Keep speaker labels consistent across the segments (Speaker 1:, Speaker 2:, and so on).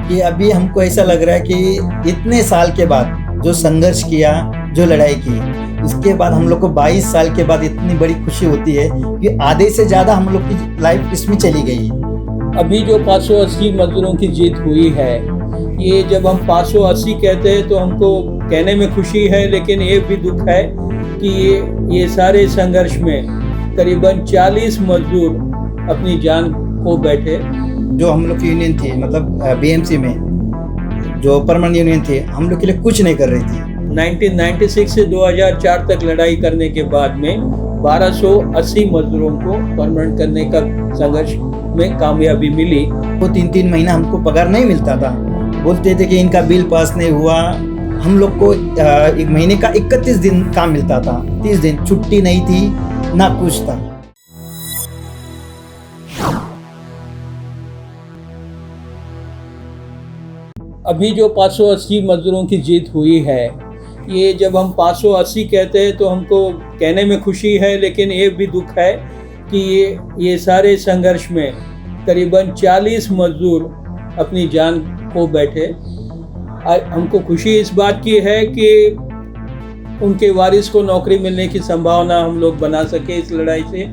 Speaker 1: कि अभी हमको ऐसा लग रहा है कि इतने साल के बाद जो संघर्ष किया, जो लड़ाई की, उसके बाद हम लोग को 22 साल के बाद इतनी बड़ी खुशी होती है कि आधे से ज़्यादा हम लोग की लाइफ इसमें चली गई।
Speaker 2: अभी जो 580 मजदूरों की जीत हुई है, ये जब हम 580 कहते हैं तो हमको कहने में खुशी है, लेकिन ये भी दुख है कि ये सारे संघर्ष में करीबन 40 मजदूर अपनी जान खो बैठे।
Speaker 1: जो हम लोग की यूनियन थी, मतलब बीएमसी में जो परमानेंट यूनियन थी, हम लोग के लिए कुछ नहीं कर रही थी।
Speaker 2: 1996 से 2004 तक लड़ाई करने के बाद में 1280 मजदूरों को परमानेंट करने का संघर्ष में कामयाबी मिली।
Speaker 1: वो 3-3 महीना हमको पगार नहीं मिलता था। बोलते थे कि इनका बिल पास नहीं हुआ। हम लोग को एक महीने का 31 दिन काम मिलता था, 30 दिन छुट्टी नहीं थी, ना कुछ था।
Speaker 2: अभी जो 580 मजदूरों की जीत हुई है, ये जब हम 580 कहते हैं तो हमको कहने में खुशी है, लेकिन ये भी दुख है कि ये सारे संघर्ष में करीबन 40 मजदूर अपनी जान खो बैठे। हमको खुशी इस बात की है कि उनके वारिस को नौकरी मिलने की संभावना हम लोग बना सके इस लड़ाई से,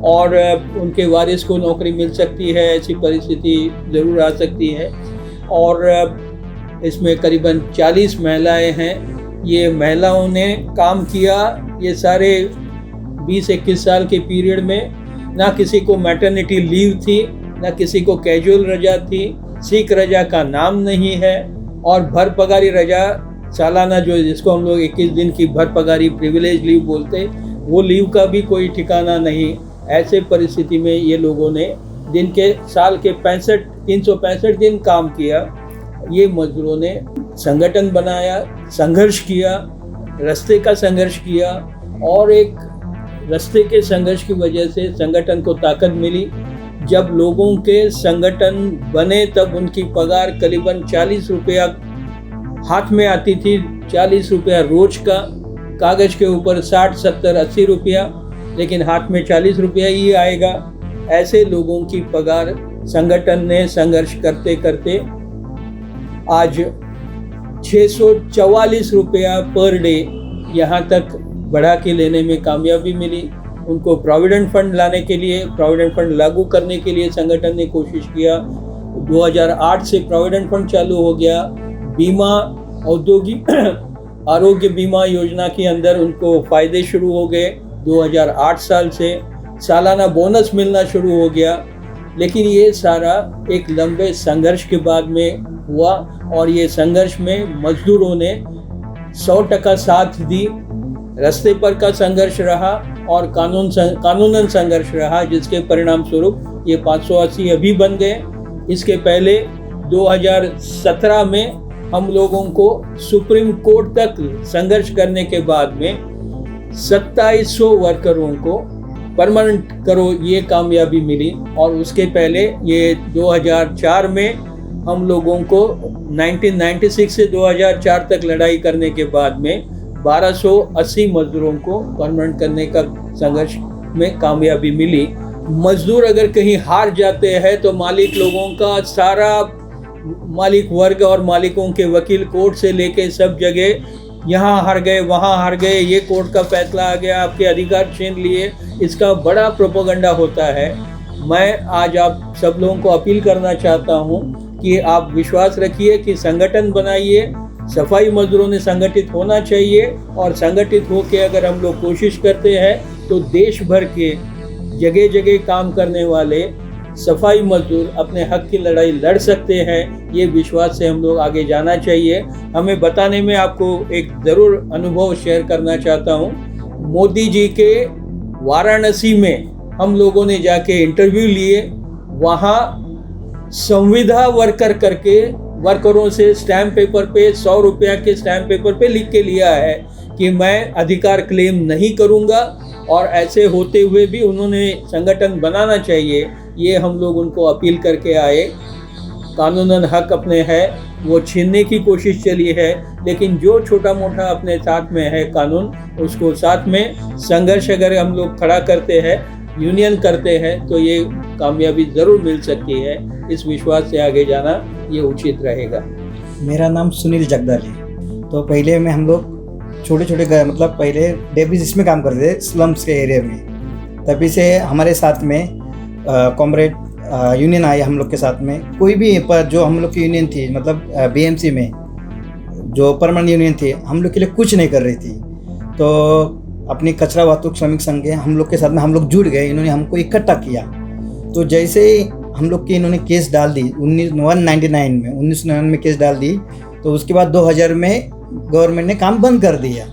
Speaker 2: और उनके वारिस को नौकरी मिल सकती है, ऐसी परिस्थिति ज़रूर आ सकती है। और इसमें करीबन 40 महिलाएं हैं। ये महिलाओं ने काम किया ये सारे 20-21 साल के पीरियड में। ना किसी को मैटरनिटी लीव थी, ना किसी को कैजुअल रजा थी, सीख रजा का नाम नहीं है, और भर पगारी रजा सालाना जो जिसको हम लोग 21 दिन की भर पगारी प्रिविलेज लीव बोलते, वो लीव का भी कोई ठिकाना नहीं। ऐसे परिस्थिति में ये लोगों ने दिन के साल के 365 दिन काम किया। ये मजदूरों ने संगठन बनाया, संघर्ष किया, रास्ते का संघर्ष किया, और एक रास्ते के संघर्ष की वजह से संगठन को ताकत मिली। जब लोगों के संगठन बने तब उनकी पगार करीबन 40 रुपया हाथ में आती थी, 40 रुपया रोज का। कागज के ऊपर 60, 70, 80 रुपया, लेकिन हाथ में 40 रुपया ही आएगा। ऐसे लोगों की पगार संगठन ने संघर्ष करते करते आज 644 रुपया पर डे यहाँ तक बढ़ा के लेने में कामयाबी मिली। उनको प्रोविडेंट फंड लाने के लिए, प्रोविडेंट फंड लागू करने के लिए संगठन ने कोशिश किया। 2008 से प्रोविडेंट फंड चालू हो गया। बीमा, औद्योगिक आरोग्य बीमा योजना के अंदर उनको फ़ायदे शुरू हो गए। 2008 साल से सालाना बोनस मिलना शुरू हो गया। लेकिन ये सारा एक लंबे संघर्ष के बाद में हुआ, और ये संघर्ष में मजदूरों ने 100% साथ दी। रास्ते पर का संघर्ष रहा और कानूनन संघर्ष रहा, जिसके परिणाम स्वरूप ये 580 अभी बन गए। इसके पहले 2017 में हम लोगों को सुप्रीम कोर्ट तक संघर्ष करने के बाद में 2700 वर्करों को परमानेंट करो ये कामयाबी मिली। और उसके पहले ये 2004 में हम लोगों को 1996 से 2004 तक लड़ाई करने के बाद में 1280 मजदूरों को परमानेंट करने का संघर्ष में कामयाबी मिली। मजदूर अगर कहीं हार जाते हैं तो मालिक लोगों का सारा मालिक वर्ग और मालिकों के वकील कोर्ट से लेके सब जगह यहाँ हार गए, वहाँ हार गए, ये कोर्ट का फैसला आ गया, आपके अधिकार छीन लिए, इसका बड़ा प्रोपेगेंडा होता है। मैं आज आप सब लोगों को अपील करना चाहता हूँ कि आप विश्वास रखिए कि संगठन बनाइए। सफाई मजदूरों ने संगठित होना चाहिए, और संगठित होकर अगर हम लोग कोशिश करते हैं तो देश भर के जगह जगह काम करने वाले सफाई मजदूर अपने हक की लड़ाई लड़ सकते हैं। ये विश्वास से हम लोग आगे जाना चाहिए। हमें बताने में आपको एक ज़रूर अनुभव शेयर करना चाहता हूँ। मोदी जी के वाराणसी में हम लोगों ने जाके इंटरव्यू लिए। वहाँ संविदा वर्कर करके वर्करों से स्टैम्प पेपर पे 100 रुपया के स्टैम्प पेपर पे लिख के लिया है कि मैं अधिकार क्लेम नहीं करूँगा, और ऐसे होते हुए भी उन्होंने संगठन बनाना चाहिए। ये हम लोग उनको अपील करके आए। कानूनन हक अपने है वो छीनने की कोशिश चली है, लेकिन जो छोटा मोटा अपने साथ में है कानून, उसको साथ में संघर्ष अगर हम लोग खड़ा करते हैं, यूनियन करते हैं, तो ये कामयाबी ज़रूर मिल सकती है। इस विश्वास से आगे जाना ये उचित रहेगा?
Speaker 1: मेरा नाम सुनील जगदाली। तो पहले में हम लोग छोटे छोटे मतलब पहले डेबिस इसमें काम करते थे, स्लम्स के एरिया में। तभी से हमारे साथ में कॉमरेड यूनियन आए हम लोग के साथ में। कोई भी पर जो हम लोग की यूनियन थी, मतलब बीएमसी में जो परमानेंट यूनियन थी, हम लोग के लिए कुछ नहीं कर रही थी। तो अपनी कचरा वाहतूक श्रमिक संघ के हम लोग के साथ में हम लोग जुड़ गए। इन्होंने हमको इकट्ठा किया। तो जैसे ही हम लोग की इन्होंने केस डाल दी 1999 में केस डाल दी, तो उसके बाद 2000 में गवर्नमेंट ने काम बंद कर दिया।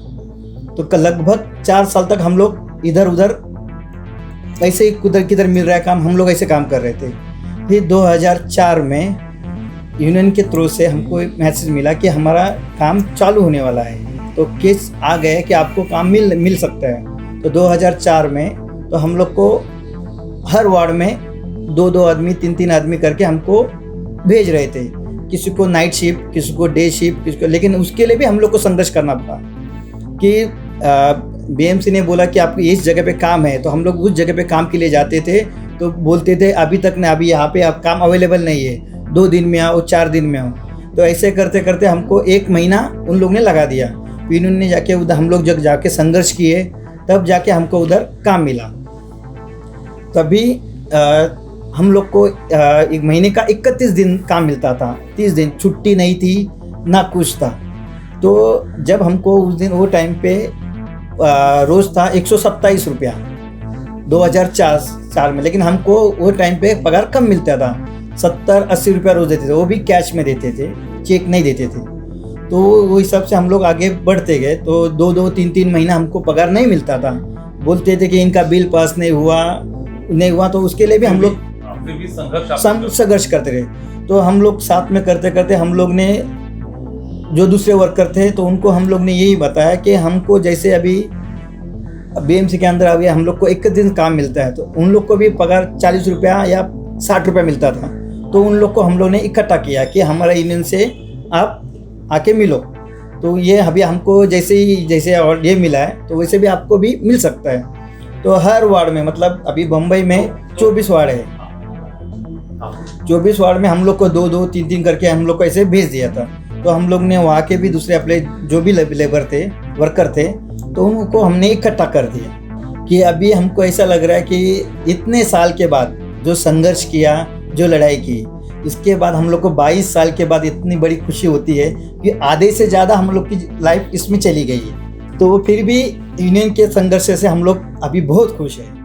Speaker 1: तो लगभग 4 साल तक हम लोग इधर उधर ऐसे ही कुदर किधर मिल रहा है काम, हम लोग ऐसे काम कर रहे थे। फिर 2004 में यूनियन के थ्रू से हमको एक मैसेज मिला कि हमारा काम चालू होने वाला है। तो केस आ गए कि आपको काम मिल सकता है। तो 2004 में तो हम लोग को हर वार्ड में 2-2 आदमी 3-3 आदमी करके हमको भेज रहे थे। किसी को नाइट शिफ्ट, किसी को डे शिफ्ट, किसी को, लेकिन उसके लिए भी हम लोग को संघर्ष करना पड़ा कि बीएमसी ने बोला कि आपको इस जगह पे काम है, तो हम लोग उस जगह पे काम के लिए जाते थे। तो बोलते थे अभी तक नहीं, अभी यहाँ पे आप काम अवेलेबल नहीं है, 2 दिन में आओ, 4 दिन में आओ। तो ऐसे करते करते हमको 1 महीना उन लोग ने लगा दिया। फिर इन्होंने जाके उधर हम लोग जब जाके संघर्ष किए, तब जाके हमको उधर काम मिला। तभी हम लोग को 1 महीने का 31 दिन काम मिलता था। 30 दिन छुट्टी नहीं थी, ना कुछ था। तो जब हमको उस दिन वो टाइम पे रोज़ था 127 रुपया 2004 में, लेकिन हमको वो टाइम पे पगार कम मिलता था। 70-80 रुपया रोज़ देते थे, वो भी कैश में देते थे, चेक नहीं देते थे। तो वो हिसाब से हम लोग आगे बढ़ते गए। तो 2-2, 3-3 महीना हमको पगार नहीं मिलता था। बोलते थे कि इनका बिल पास नहीं हुआ। तो उसके लिए भी हम लोग संघर्ष करते रहे। तो हम लोग साथ में करते करते हम लोग ने जो दूसरे वर्कर थे, तो उनको हम लोग ने यही बताया कि हमको जैसे अभी बीएमसी के अंदर अभी हम लोग को 1 दिन काम मिलता है, तो उन लोग को भी पगार 40 रुपया या 60 रुपया मिलता था। तो उन लोग को हम लोग ने इकट्ठा किया कि हमारा यूनियन से आप आके मिलो। तो ये अभी हमको जैसे और ये मिला है, तो वैसे भी आपको भी मिल सकता है। तो हर वार्ड में, मतलब अभी बम्बई में 24 वार्ड है, 24 वार्ड में हम लोग को 2-2, 3-3 करके हम लोग को ऐसे भेज दिया था। तो हम लोग ने वहाँ के भी दूसरे अपने जो भी लेबर थे, वर्कर थे, तो उनको हमने इकट्ठा कर दिया। कि अभी हमको ऐसा लग रहा है कि इतने साल के बाद जो संघर्ष किया, जो लड़ाई की, इसके बाद हम लोग को 22 साल के बाद इतनी बड़ी खुशी होती है कि आधे से ज़्यादा हम लोग की लाइफ इसमें चली गई है। तो फिर भी यूनियन के संघर्ष से हम लोग अभी बहुत खुश हैं।